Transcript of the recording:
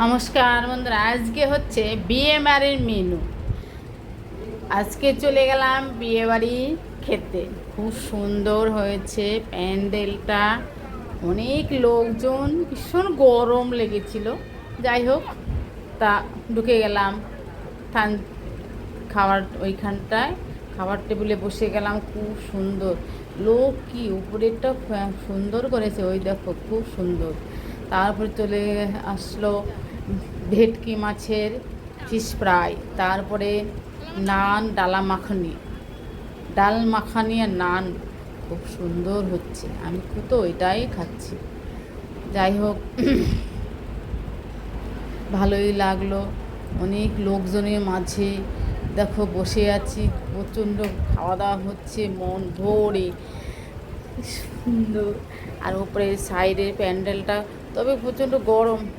নমস্কার বন্ধুরা, আজকে হচ্ছে বিয়ে বাড়ির মেনু। আজকে চলে গেলাম বিয়ে বাড়ি খেতে। খুব সুন্দর হয়েছে প্যান্ডেলটা, অনেক লোকজন, ভীষণ গরম লেগেছিল। যাই হোক, তা ঢুকে গেলাম খাওয়ার ওইখানটায়, খাবার টেবিলে বসে গেলাম। খুব সুন্দর লোক, কি উপরেরটা সুন্দর করেছে, ওই দেখো খুব সুন্দর। তারপরে চলে আসলো ভেটকি মাছের ফিশ ফ্রাই, তারপরে নান, ডাল মাখানি আর নান খুব সুন্দর হচ্ছে। আমি তো ওইটাই খাচ্ছি। যাই হোক, ভালোই লাগলো। অনেক লোকজনের মাঝে দেখো বসে আছি, প্রচণ্ড খাওয়া দাওয়া হচ্ছে মন ভরে, সুন্দর। আর ওপরে সাইডের প্যান্ডেলটা, তবে প্রচণ্ড গরম,